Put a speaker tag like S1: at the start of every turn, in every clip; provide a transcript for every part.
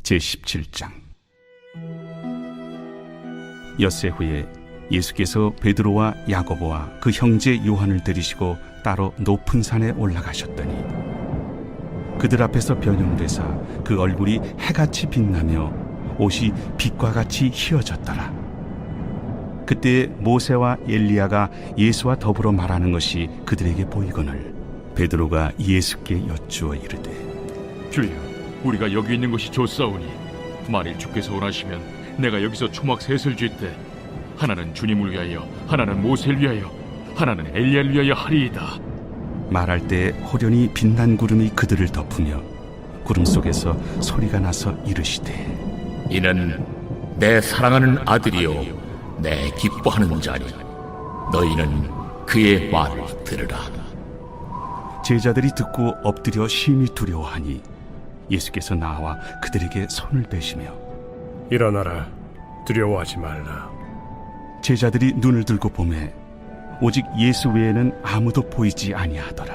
S1: 제17장. 엿새 후에 예수께서 베드로와 야고보와 그 형제 요한을 데리시고 따로 높은 산에 올라가셨더니 그들 앞에서 변형되사 그 얼굴이 해같이 빛나며 옷이 빛과 같이 희어졌더라. 그때 모세와 엘리야가 예수와 더불어 말하는 것이 그들에게 보이거늘 베드로가 예수께 여쭈어 이르되,
S2: 주여, 우리가 여기 있는 것이 좋사오니 만일 주께서 원하시면 내가 여기서 초막 셋을 쥘때 하나는 주님을 위하여, 하나는 모세를 위하여, 하나는 엘리야를 위하여 하리이다.
S1: 말할 때 호련히 빛난 구름이 그들을 덮으며 구름 속에서 소리가 나서 이르시되,
S3: 이는 내 사랑하는 아들이요 내 기뻐하는 자니 너희는 그의 말을 들으라.
S1: 제자들이 듣고 엎드려 심히 두려워하니 예수께서 나와 그들에게 손을 대시며
S4: 일어나라, 두려워하지 말라.
S1: 제자들이 눈을 들고 보매 오직 예수 외에는 아무도 보이지 아니하더라.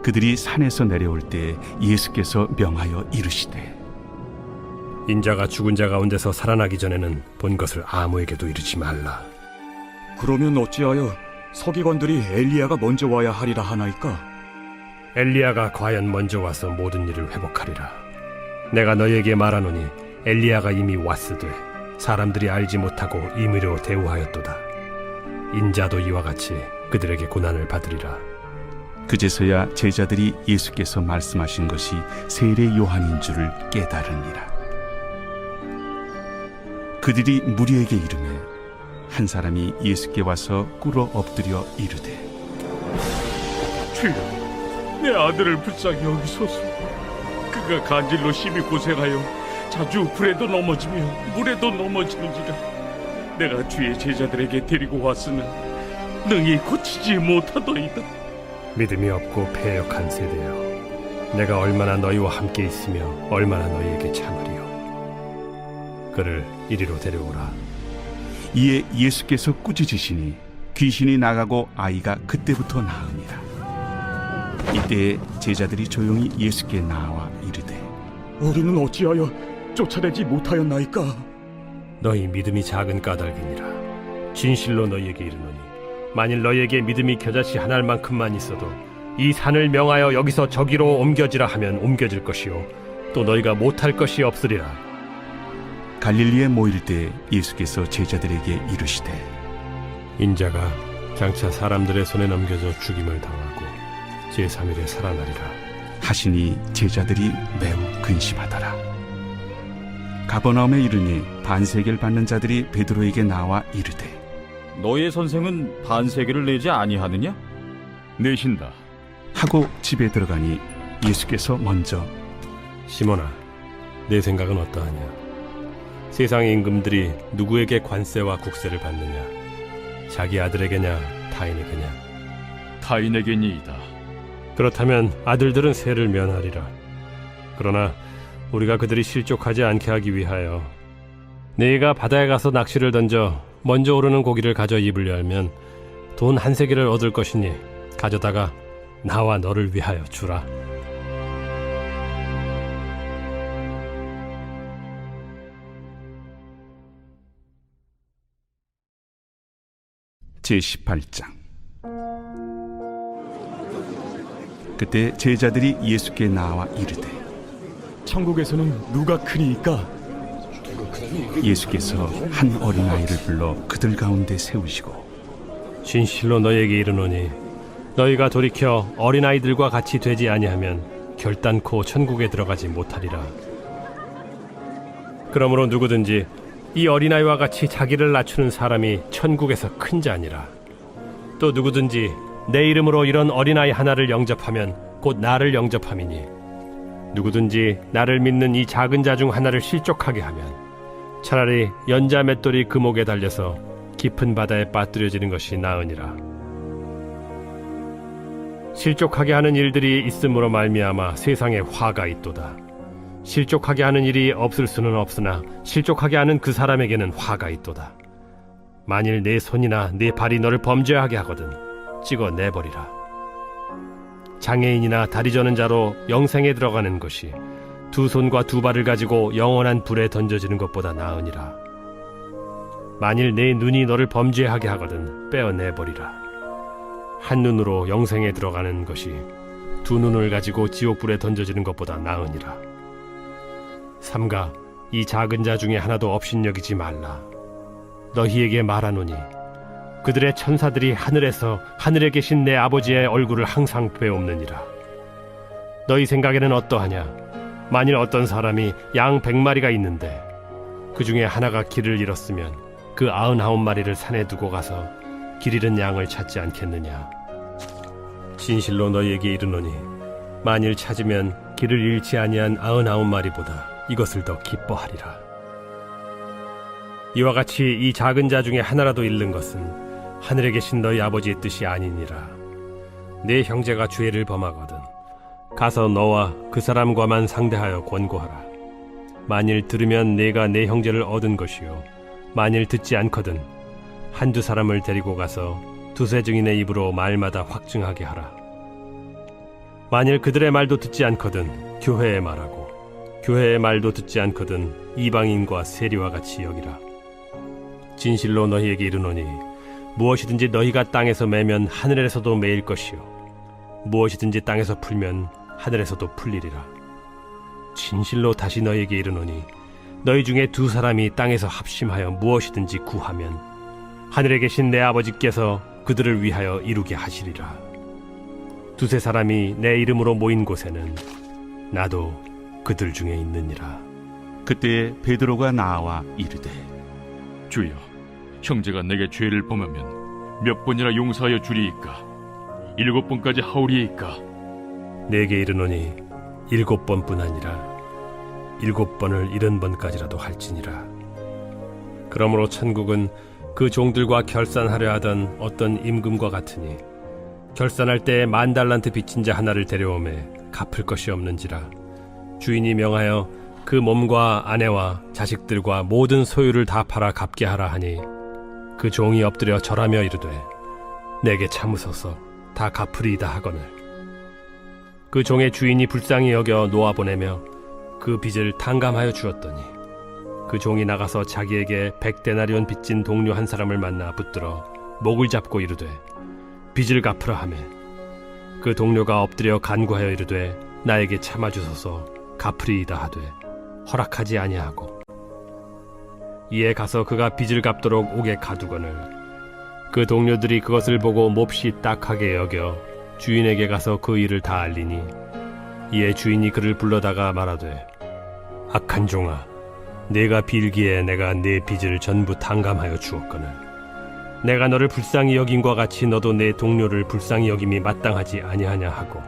S1: 그들이 산에서 내려올 때 예수께서 명하여 이르시되,
S4: 인자가 죽은 자 가운데서 살아나기 전에는 본 것을 아무에게도 이르지 말라.
S5: 그러면 어찌하여 서기관들이 엘리야가 먼저 와야 하리라 하나이까?
S4: 엘리야가 과연 먼저 와서 모든 일을 회복하리라. 내가 너희에게 말하노니 엘리야가 이미 왔으되 사람들이 알지 못하고 임의로 대우하였도다. 인자도 이와 같이 그들에게 고난을 받으리라.
S1: 그제서야 제자들이 예수께서 말씀하신 것이 세례 요한인 줄을 깨달으니라. 그들이 무리에게 이르매 한 사람이 예수께 와서 꿇어 엎드려 이르되,
S2: 주여, 내 아들을 불쌍히 여기소서. 그가 간질로 심히 고생하여 자주 불에도 넘어지며 물에도 넘어지는지라. 내가 주의 제자들에게 데리고 왔으나 능히 고치지 못하더이다.
S4: 믿음이 없고 패역한 세대여, 내가 얼마나 너희와 함께 있으며 얼마나 너희에게 참으리요. 그를 이리로 데려오라.
S1: 이에 예수께서 꾸짖으시니 귀신이 나가고 아이가 그때부터 나으니라. 이때 제자들이 조용히 예수께 나와 이르되,
S5: 우리는 어찌하여 쫓아내지 못하였나이까?
S4: 너희 믿음이 작은 까닭이니라. 진실로 너희에게 이르노니 만일 너희에게 믿음이 겨자씨 한 알만큼만 있어도 이 산을 명하여 여기서 저기로 옮겨지라 하면 옮겨질 것이요 또 너희가 못할 것이 없으리라.
S1: 갈릴리에 모일 때 예수께서 제자들에게 이르시되,
S4: 인자가 장차 사람들의 손에 넘겨져 죽임을 당하고 제3일에 살아나리라
S1: 하시니 제자들이 매우 근심하더라. 가버나움에 이르니 반세계를 받는 자들이 베드로에게 나와 이르되,
S6: 너의 선생은 반세계를 내지 아니하느냐?
S2: 내신다.
S1: 하고 집에 들어가니 예수께서 먼저,
S4: 시몬아, 내 생각은 어떠하냐? 세상의 임금들이 누구에게 관세와 국세를 받느냐? 자기 아들에게냐 타인에게냐?
S2: 타인에게니이다.
S4: 그렇다면 아들들은 세를 면하리라. 그러나 우리가 그들이 실족하지 않게 하기 위하여 네가 바다에 가서 낚시를 던져 먼저 오르는 고기를 가져 입을 열면 돈 한 세겔을 얻을 것이니 가져다가 나와 너를 위하여 주라.
S1: 제18장. 그때 제자들이 예수께 나와 이르되,
S5: 천국에서는 누가 크니이까?
S1: 예수께서 한 어린아이를 불러 그들 가운데 세우시고
S4: 진실로 너희에게 이르노니 너희가 돌이켜 어린아이들과 같이 되지 아니하면 결단코 천국에 들어가지 못하리라. 그러므로 누구든지 이 어린아이와 같이 자기를 낮추는 사람이 천국에서 큰 자니라. 또 누구든지 내 이름으로 이런 어린아이 하나를 영접하면 곧 나를 영접함이니 누구든지 나를 믿는 이 작은 자 중 하나를 실족하게 하면 차라리 연자 맷돌이 그 목에 달려서 깊은 바다에 빠뜨려지는 것이 나으니라. 실족하게 하는 일들이 있음으로 말미암아 세상에 화가 있도다. 실족하게 하는 일이 없을 수는 없으나 실족하게 하는 그 사람에게는 화가 있도다. 만일 내 손이나 내 발이 너를 범죄하게 하거든 찍어 내버리라. 장애인이나 다리 저는 자로 영생에 들어가는 것이 두 손과 두 발을 가지고 영원한 불에 던져지는 것보다 나으니라. 만일 내 눈이 너를 범죄하게 하거든 빼어내버리라. 한 눈으로 영생에 들어가는 것이 두 눈을 가지고 지옥불에 던져지는 것보다 나으니라. 삼가 이 작은 자 중에 하나도 업신여기지 말라. 너희에게 말하노니 그들의 천사들이 하늘에서 하늘에 계신 내 아버지의 얼굴을 항상 배옵느니라. 너희 생각에는 어떠하냐? 만일 어떤 사람이 양 100마리가 있는데 그 중에 하나가 길을 잃었으면 그 99마리를 산에 두고 가서 길 잃은 양을 찾지 않겠느냐? 진실로 너희에게 이르노니 만일 찾으면 길을 잃지 아니한 99마리보다 이것을 더 기뻐하리라. 이와 같이 이 작은 자 중에 하나라도 잃는 것은 하늘에 계신 너희 아버지의 뜻이 아니니라. 네 형제가 죄를 범하거든 가서 너와 그 사람과만 상대하여 권고하라. 만일 들으면 네가 네 형제를 얻은 것이요 만일 듣지 않거든 한두 사람을 데리고 가서 두세 증인의 입으로 말마다 확증하게 하라. 만일 그들의 말도 듣지 않거든 교회에 말하고 교회의 말도 듣지 않거든 이방인과 세리와 같이 여기라. 진실로 너희에게 이르노니 무엇이든지 너희가 땅에서 매면 하늘에서도 매일 것이요 무엇이든지 땅에서 풀면 하늘에서도 풀리리라. 진실로 다시 너희에게 이르노니 너희 중에 두 사람이 땅에서 합심하여 무엇이든지 구하면 하늘에 계신 내 아버지께서 그들을 위하여 이루게 하시리라. 두세 사람이 내 이름으로 모인 곳에는 나도 그들 중에 있느니라.
S1: 그때에 베드로가 나와 이르되
S2: 주여, 형제가 내게 죄를 범하면 몇 번이나 용서하여 주리이까? 7번까지 하오리이까?
S4: 내게 이르노니 7번뿐 아니라 7번을 70번까지라도 할지니라. 그러므로 천국은 그 종들과 결산하려 하던 어떤 임금과 같으니 결산할 때에 10,000달란트 빚진 자 하나를 데려오매 갚을 것이 없는지라. 주인이 명하여 그 몸과 아내와 자식들과 모든 소유를 다 팔아 갚게 하라 하니 그 종이 엎드려 절하며 이르되 내게 참으소서 다 갚으리이다 하거늘 그 종의 주인이 불쌍히 여겨 놓아보내며 그 빚을 탕감하여 주었더니 그 종이 나가서 자기에게 100데나리온 빚진 동료 한 사람을 만나 붙들어 목을 잡고 이르되 빚을 갚으라 하매 그 동료가 엎드려 간구하여 이르되 나에게 참아주소서 갚으리이다 하되 허락하지 아니하고 이에 가서 그가 빚을 갚도록 옥에 가두거늘 그 동료들이 그것을 보고 몹시 딱하게 여겨 주인에게 가서 그 일을 다 알리니 이에 주인이 그를 불러다가 말하되 악한 종아 네가 빌기에 내가 네 빚을 전부 탕감하여 주었거늘 내가 너를 불쌍히 여김과 같이 너도 내 동료를 불쌍히 여김이 마땅하지 아니하냐 하고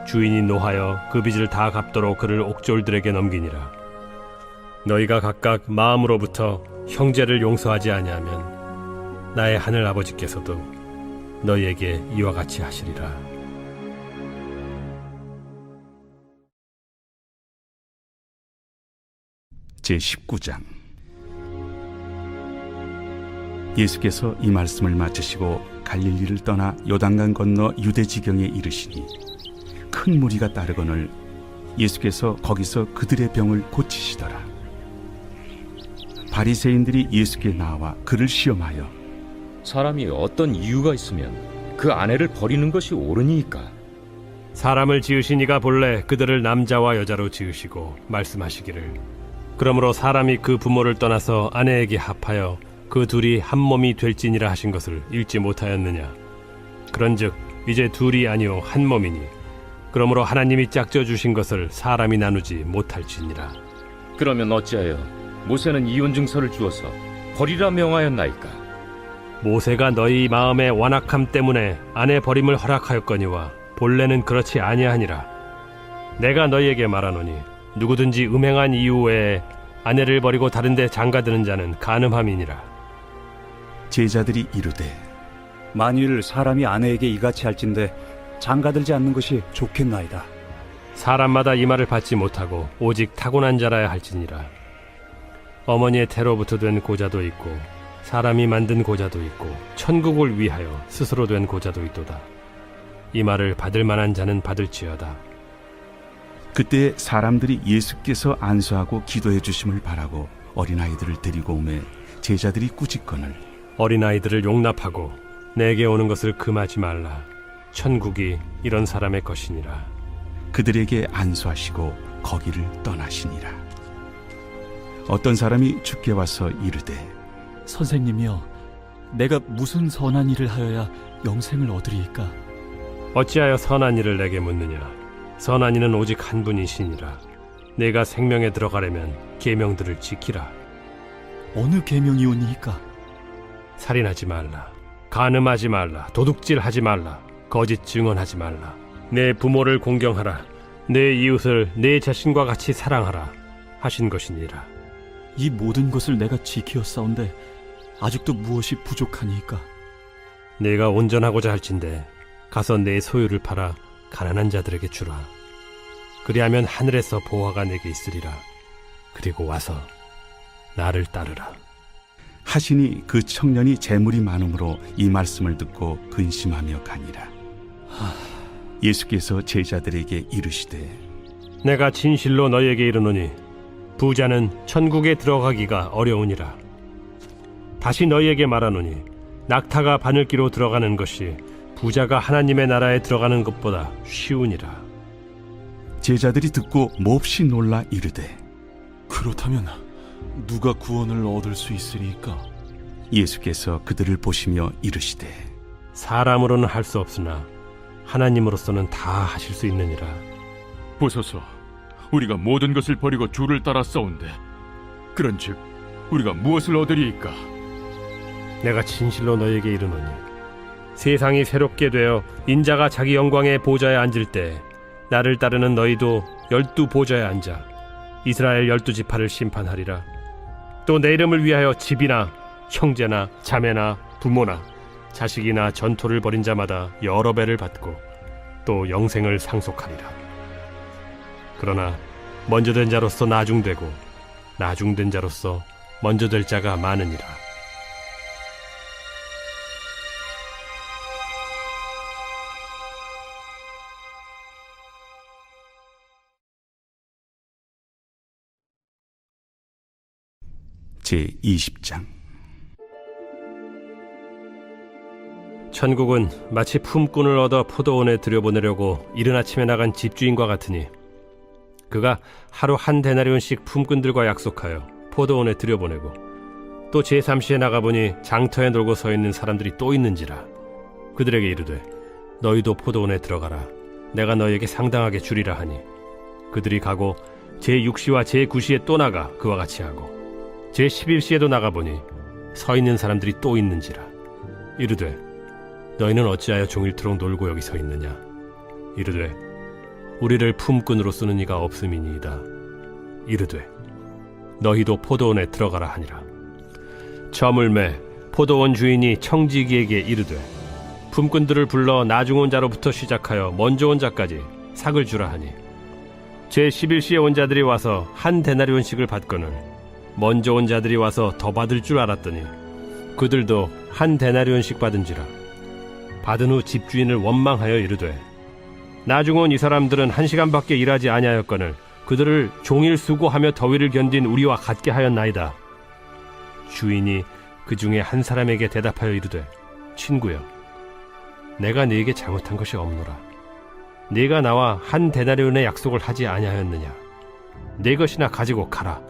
S4: 주인이 노하여 그 빚을 다 갚도록 그를 옥졸들에게 넘기니라. 너희가 각각 마음으로부터 형제를 용서하지 아니하면 나의 하늘 아버지께서도 너희에게 이와 같이 하시리라.
S1: 제19장. 예수께서 이 말씀을 마치시고 갈릴리를 떠나 요단강 건너 유대 지경에 이르시니 큰 무리가 따르거늘 예수께서 거기서 그들의 병을 고치시더라. 바리새인들이 예수께 나와 그를 시험하여
S7: 사람이 어떤 이유가 있으면 그 아내를 버리는 것이 옳으니까?
S4: 사람을 지으신 이가 본래 그들을 남자와 여자로 지으시고 말씀하시기를 그러므로 사람이 그 부모를 떠나서 아내에게 합하여 그 둘이 한 몸이 될지니라 하신 것을 읽지 못하였느냐. 그런즉 이제 둘이 아니요 한 몸이니 그러므로 하나님이 짝져 주신 것을 사람이 나누지 못할지니라.
S7: 그러면 어찌하여 모세는 이혼 증서를 주어서 버리라 명하였나이까?
S4: 모세가 너희 마음의 완악함 때문에 아내 버림을 허락하였거니와 본래는 그렇지 아니하니라. 내가 너희에게 말하노니 누구든지 음행한 이유 외에 아내를 버리고 다른 데 장가드는 자는 간음함이니라.
S1: 제자들이 이르되
S5: 만일 사람이 아내에게 이같이 할진대 장가들지 않는 것이 좋겠나이다.
S4: 사람마다 이 말을 받지 못하고 오직 타고난 자라야 할지니라. 어머니의 태로부터 된 고자도 있고 사람이 만든 고자도 있고 천국을 위하여 스스로 된 고자도 있도다. 이 말을 받을 만한 자는 받을지어다.
S1: 그때 사람들이 예수께서 안수하고 기도해 주심을 바라고 어린아이들을 데리고 오매 제자들이 꾸짖거늘
S4: 어린아이들을 용납하고 내게 오는 것을 금하지 말라. 천국이 이런 사람의 것이니라.
S1: 그들에게 안수하시고 거기를 떠나시니라. 어떤 사람이 주께 와서 이르되
S8: 선생님이여, 내가 무슨 선한 일을 하여야 영생을 얻으리이까?
S4: 어찌하여 선한 일을 내게 묻느냐? 선한 이는 오직 한 분이시니라. 내가 생명에 들어가려면 계명들을 지키라.
S8: 어느 계명이오니이까?
S4: 살인하지 말라. 간음하지 말라. 도둑질하지 말라. 거짓 증언하지 말라. 내 부모를 공경하라. 내 이웃을 내 자신과 같이 사랑하라. 하신 것이니라.
S8: 이 모든 것을 내가 지키었사온데 아직도 무엇이 부족하니이까?
S4: 내가 온전하고자 할진대 가서 내 소유를 팔아 가난한 자들에게 주라. 그리하면 하늘에서 보화가 내게 있으리라. 그리고 와서 나를 따르라.
S1: 하시니 그 청년이 재물이 많음으로 이 말씀을 듣고 근심하며 가니라. 예수께서 제자들에게 이르시되
S4: 내가 진실로 너희에게 이르노니 부자는 천국에 들어가기가 어려우니라. 다시 너희에게 말하노니 낙타가 바늘기로 들어가는 것이 부자가 하나님의 나라에 들어가는 것보다 쉬우니라.
S1: 제자들이 듣고 몹시 놀라 이르되
S9: 그렇다면 누가 구원을 얻을 수 있으리까?
S1: 예수께서 그들을 보시며 이르시되
S4: 사람으로는 할 수 없으나 하나님으로서는 다 하실 수 있느니라.
S2: 보소서, 우리가 모든 것을 버리고 주를 따라 싸운데 그런즉 우리가 무엇을 얻으리이까?
S4: 내가 진실로 너희에게 이르노니 세상이 새롭게 되어 인자가 자기 영광의 보좌에 앉을 때 나를 따르는 너희도 12 보좌에 앉아 이스라엘 12지파를 심판하리라. 또 내 이름을 위하여 집이나 형제나 자매나 부모나 자식이나 전토를 벌인 자마다 여러 배를 받고 또 영생을 상속하리라. 그러나 먼저 된 자로서 나중되고 나중된 자로서 먼저 될 자가 많으니라.
S1: 제20장
S4: 천국은 마치 품꾼을 얻어 포도원에 들여보내려고 이른 아침에 나간 집주인과 같으니 그가 하루 한 데나리온씩 품꾼들과 약속하여 포도원에 들여보내고 또 제3시에 나가보니 장터에 놀고 서 있는 사람들이 또 있는지라. 그들에게 이르되 너희도 포도원에 들어가라. 내가 너희에게 상당하게 주리라 하니 그들이 가고 제6시와 제9시에 또 나가 그와 같이 하고 제11시에도 나가보니 서 있는 사람들이 또 있는지라. 이르되 너희는 어찌하여 종일토록 놀고 여기 서 있느냐? 이르되 우리를 품꾼으로 쓰는 이가 없음이니이다. 이르되 너희도 포도원에 들어가라 하니라. 저물매 포도원 주인이 청지기에게 이르되 품꾼들을 불러 나중 온 자로부터 시작하여 먼저 온 자까지 삭을 주라 하니 제11시에 온 자들이 와서 한 데나리온씩을 받거늘 먼저 온 자들이 와서 더 받을 줄 알았더니 그들도 한 데나리온씩 받은지라. 받은 후 집주인을 원망하여 이르되 나중 온 이 사람들은 1시간밖에 일하지 아니하였거늘 그들을 종일 수고하며 더위를 견딘 우리와 같게 하였나이다. 주인이 그 중에 한 사람에게 대답하여 이르되 친구여, 내가 네게 잘못한 것이 없노라. 네가 나와 한 데나리온의 약속을 하지 아니하였느냐? 네 것이나 가지고 가라.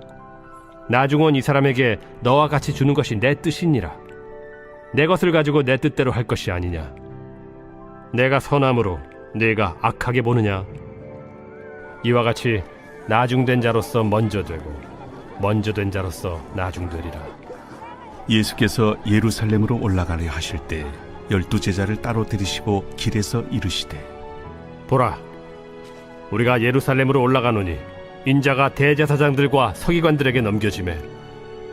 S4: 나중 온 이 사람에게 너와 같이 주는 것이 내 뜻이니라. 내 것을 가지고 내 뜻대로 할 것이 아니냐? 내가 선함으로 네가 악하게 보느냐? 이와 같이 나중된 자로서 먼저 되고 먼저 된 자로서 나중되리라.
S1: 예수께서 예루살렘으로 올라가려 하실 때 12 제자를 따로 들이시고 길에서 이르시되
S4: 보라, 우리가 예루살렘으로 올라가노니 인자가 대제사장들과 서기관들에게 넘겨지매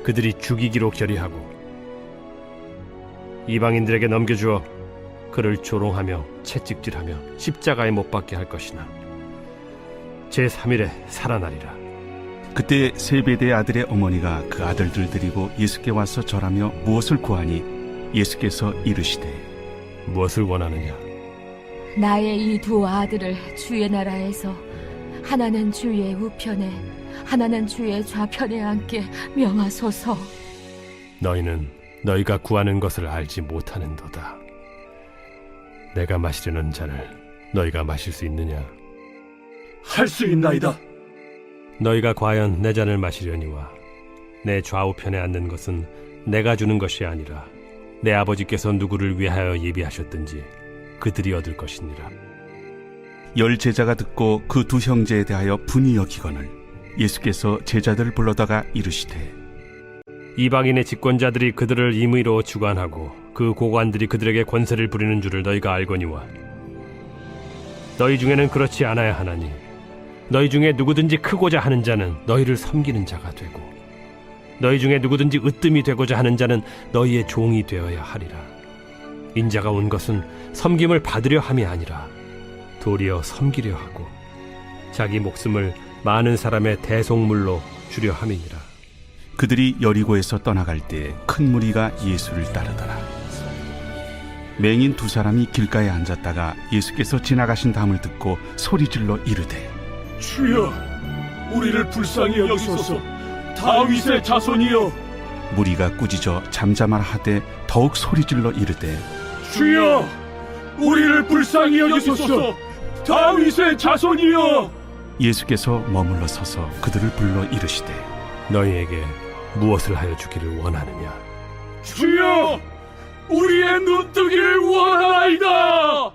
S4: 그들이 죽이기로 결의하고 이방인들에게 넘겨주어 그를 조롱하며 채찍질하며 십자가에 못 박게 할 것이나 제3일에 살아나리라.
S1: 그때 세베대의 아들의 어머니가 그 아들들 데리고 예수께 와서 절하며 무엇을 구하니 예수께서 이르시되
S4: 무엇을 원하느냐?
S10: 나의 이 두 아들을 주의 나라에서 하나는 주의 우편에 하나는 주의 좌편에 앉게 명하소서.
S4: 너희는 너희가 구하는 것을 알지 못하는도다. 내가 마시려는 잔을 너희가 마실 수 있느냐?
S5: 할 수 있나이다.
S4: 너희가 과연 내 잔을 마시려니와 내 좌우편에 앉는 것은 내가 주는 것이 아니라 내 아버지께서 누구를 위하여 예비하셨든지 그들이 얻을 것이니라.
S1: 10 제자가 듣고 그 두 형제에 대하여 분이 여기거늘 예수께서 제자들을 불러다가 이르시되
S4: 이방인의 집권자들이 그들을 임의로 주관하고 그 고관들이 그들에게 권세를 부리는 줄을 너희가 알거니와 너희 중에는 그렇지 않아야 하나니 너희 중에 누구든지 크고자 하는 자는 너희를 섬기는 자가 되고 너희 중에 누구든지 으뜸이 되고자 하는 자는 너희의 종이 되어야 하리라. 인자가 온 것은 섬김을 받으려 함이 아니라 도리어 섬기려 하고 자기 목숨을 많은 사람의 대속물로 주려 함이니라.
S1: 그들이 여리고에서 떠나갈 때 큰 무리가 예수를 따르더라. 맹인 2 길가에 앉았다가 예수께서 지나가신 담을 듣고 소리질러 이르되
S5: 주여, 우리를 불쌍히 여기소서. 다윗의 자손이여.
S1: 무리가 꾸짖어 잠잠하라 하되 더욱 소리질러 이르되
S5: 주여, 우리를 불쌍히 여기소서. 다윗의 자손이여.
S1: 예수께서 머물러 서서 그들을 불러 이르시되
S4: 너희에게 무엇을 하여 주기를 원하느냐?
S5: 주여, 우리의 눈뜨기를 원하나이다.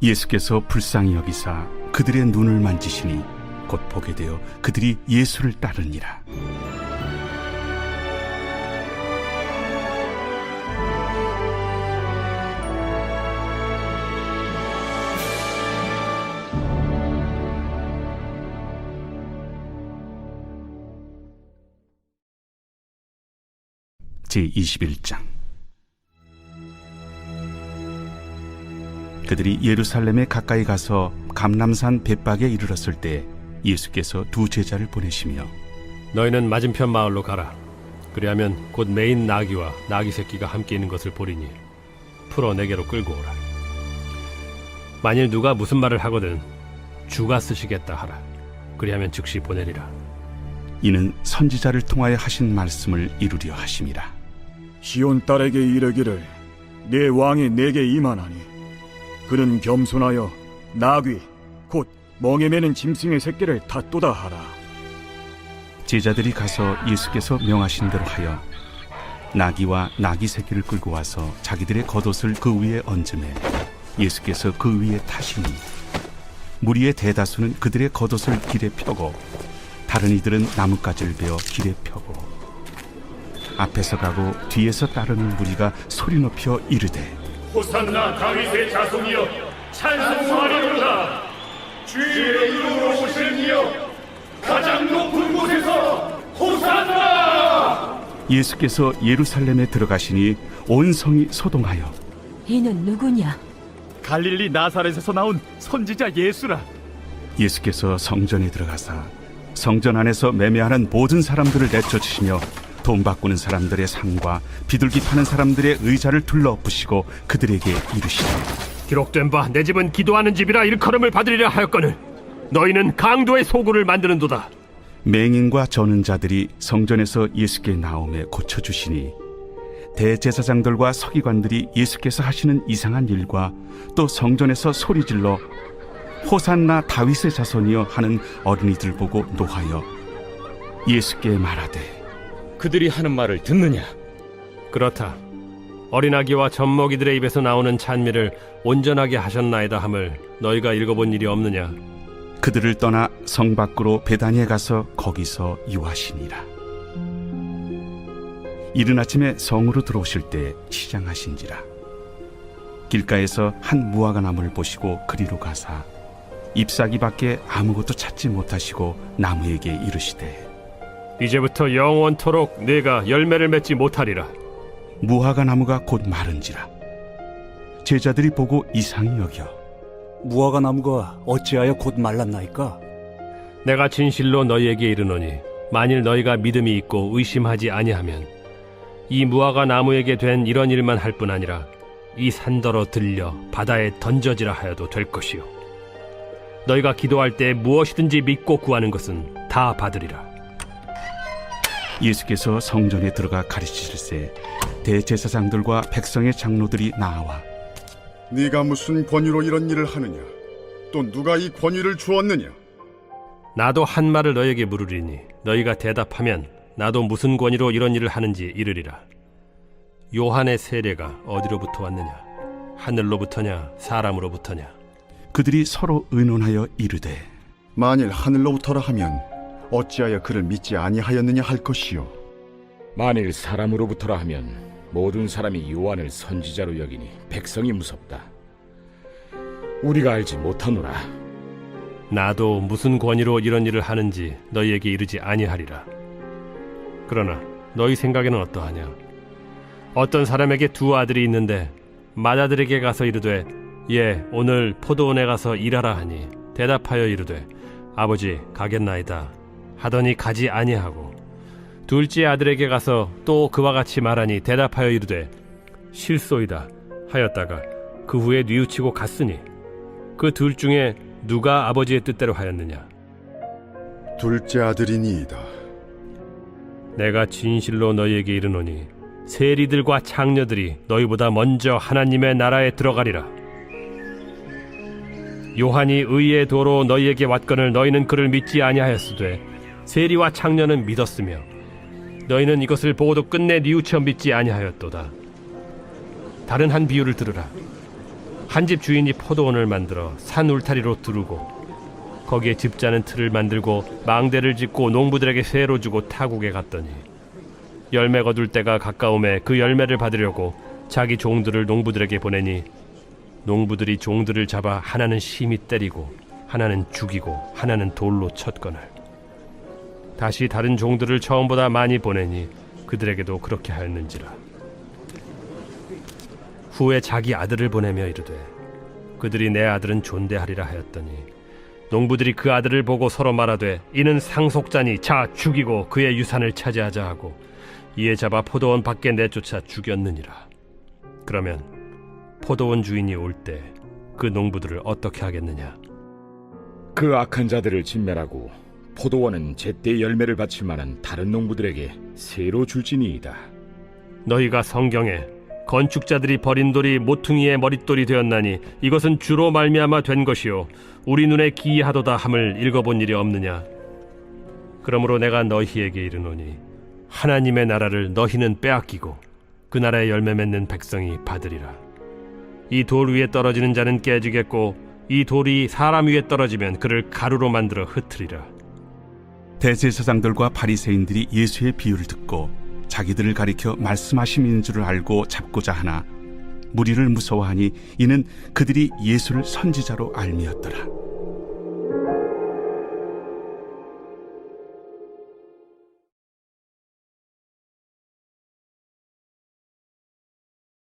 S1: 예수께서 불쌍히 여기사 그들의 눈을 만지시니 곧 보게 되어 그들이 예수를 따르니라. 제21장. 그들이 예루살렘에 가까이 가서 감람산 벳박에 이르렀을 때 예수께서 2 제자를 보내시며
S4: 너희는 맞은편 마을로 가라. 그리하면 곧 매인 나귀와 나귀 새끼가 함께 있는 것을 보리니 풀어 내게로 끌고 오라. 만일 누가 무슨 말을 하거든 주가 쓰시겠다 하라. 그리하면 즉시 보내리라.
S1: 이는 선지자를 통하여 하신 말씀을 이루려 하심이라.
S5: 시온 딸에게 이르기를 내 왕이 내게 임하나니 그는 겸손하여 나귀 곧 멍에 매는 짐승의 새끼를 닫도다 하라.
S1: 제자들이 가서 예수께서 명하신 대로 하여 나귀와 나귀 새끼를 끌고 와서 자기들의 겉옷을 그 위에 얹으매 예수께서 그 위에 타시니 무리의 대다수는 그들의 겉옷을 길에 펴고 다른 이들은 나뭇가지를 베어 길에 펴고 앞에서 가고 뒤에서 따르는 무리가 소리 높여 이르되
S3: 호산나 다윗의 자손이여 찬송하리로다. 주의 이름으로 오시는 이여 가장 높은 곳에서 호산나.
S1: 예수께서 예루살렘에 들어가시니 온 성이 소동하여
S10: 이는 누구냐?
S6: 갈릴리 나사렛에서 나온 선지자 예수라.
S1: 예수께서 성전에 들어가사 성전 안에서 매매하는 모든 사람들을 내쫓으시며 돈 바꾸는 사람들의 상과 비둘기 파는 사람들의 의자를 둘러엎으시고 그들에게 이르시되
S4: 기록된 바 내 집은 기도하는 집이라 일컬음을 받으리라 하였거늘 너희는 강도의 소굴을 만드는도다.
S1: 맹인과 저는 자들이 성전에서 예수께 나오매 고쳐주시니 대제사장들과 서기관들이 예수께서 하시는 이상한 일과 또 성전에서 소리질러 호산나 다윗의 자손이여 하는 어린이들 보고 노하여 예수께 말하되
S7: 그들이 하는 말을 듣느냐?
S4: 그렇다. 어린아기와 젖먹이들의 입에서 나오는 찬미를 온전하게 하셨나이다 함을 너희가 읽어본 일이 없느냐?
S1: 그들을 떠나 성 밖으로 베다니에 가서 거기서 유하시니라. 이른 아침에 성으로 들어오실 때 시장하신지라. 길가에서 한 무화과 나무를 보시고 그리로 가사 잎사귀 밖에 아무것도 찾지 못하시고 나무에게 이르시되
S4: 이제부터 영원토록 네가 열매를 맺지 못하리라.
S1: 무화과 나무가 곧 마른지라. 제자들이 보고 이상히 여겨
S8: 무화과 나무가 어찌하여 곧 말랐나이까?
S4: 내가 진실로 너희에게 이르노니 만일 너희가 믿음이 있고 의심하지 아니하면 이 무화과 나무에게 된 이런 일만 할 뿐 아니라 이 산더러 들려 바다에 던져지라 하여도 될 것이요 너희가 기도할 때 무엇이든지 믿고 구하는 것은 다 받으리라.
S1: 예수께서 성전에 들어가 가르치실세 대제사장들과 백성의 장로들이 나와
S11: 네가 무슨 권위로 이런 일을 하느냐? 또 누가 이 권위를 주었느냐?
S4: 나도 한 말을 너에게 물으리니 너희가 대답하면 나도 무슨 권위로 이런 일을 하는지 이르리라. 요한의 세례가 어디로부터 왔느냐? 하늘로부터냐 사람으로부터냐?
S1: 그들이 서로 의논하여 이르되
S11: 만일 하늘로부터라 하면 어찌하여 그를 믿지 아니하였느냐 할 것이요.
S7: 만일 사람으로부터라 하면 모든 사람이 요한을 선지자로 여기니 백성이 무섭다. 우리가 알지 못하노라.
S4: 나도 무슨 권위로 이런 일을 하는지 너희에게 이르지 아니하리라. 그러나 너희 생각에는 어떠하냐? 어떤 사람에게 두 아들이 있는데 맏아들에게 가서 이르되 예 오늘 포도원에 가서 일하라 하니 대답하여 이르되 아버지 가겠나이다 하더니 가지 아니하고 둘째 아들에게 가서 또 그와 같이 말하니 대답하여 이르되 실소이다 하였다가 그 후에 뉘우치고 갔으니 그 둘 중에 누가 아버지의 뜻대로 하였느냐?
S11: 둘째 아들이니이다.
S4: 내가 진실로 너희에게 이르노니 세리들과 창녀들이 너희보다 먼저 하나님의 나라에 들어가리라. 요한이 의의 도로 너희에게 왔거늘 너희는 그를 믿지 아니하였으되 세리와 창녀는 믿었으며 너희는 이것을 보고도 끝내 뉘우쳐 믿지 아니하였도다. 다른 한 비유를 들으라. 한 집 주인이 포도원을 만들어 산 울타리로 두르고 거기에 집자는 틀을 만들고 망대를 짓고 농부들에게 세로 주고 타국에 갔더니 열매 거둘 때가 가까움에 그 열매를 받으려고 자기 종들을 농부들에게 보내니 농부들이 종들을 잡아 하나는 심히 때리고 하나는 죽이고 하나는 돌로 쳤거늘 다시 다른 종들을 처음보다 많이 보내니 그들에게도 그렇게 하였는지라. 후에 자기 아들을 보내며 이르되 그들이 내 아들은 존대하리라 하였더니 농부들이 그 아들을 보고 서로 말하되 이는 상속자니 자 죽이고 그의 유산을 차지하자 하고 이에 잡아 포도원 밖에 내쫓아 죽였느니라. 그러면 포도원 주인이 올 때 그 농부들을 어떻게 하겠느냐?
S7: 그 악한 자들을 진멸하고 포도원은 제때 열매를 바칠 만한 다른 농부들에게 새로 줄지니이다.
S4: 너희가 성경에 건축자들이 버린 돌이 모퉁이의 머릿돌이 되었나니 이것은 주로 말미암아 된 것이요 우리 눈에 기이하도다 함을 읽어본 일이 없느냐? 그러므로 내가 너희에게 이르노니 하나님의 나라를 너희는 빼앗기고 그 나라의 열매 맺는 백성이 받으리라. 이 돌 위에 떨어지는 자는 깨지겠고 이 돌이 사람 위에 떨어지면 그를 가루로 만들어 흩으리라.
S1: 대제사장들과 바리새인들이 예수의 비유를 듣고 자기들을 가리켜 말씀하심인 줄을 알고 잡고자 하나 무리를 무서워하니 이는 그들이 예수를 선지자로 알미었더라.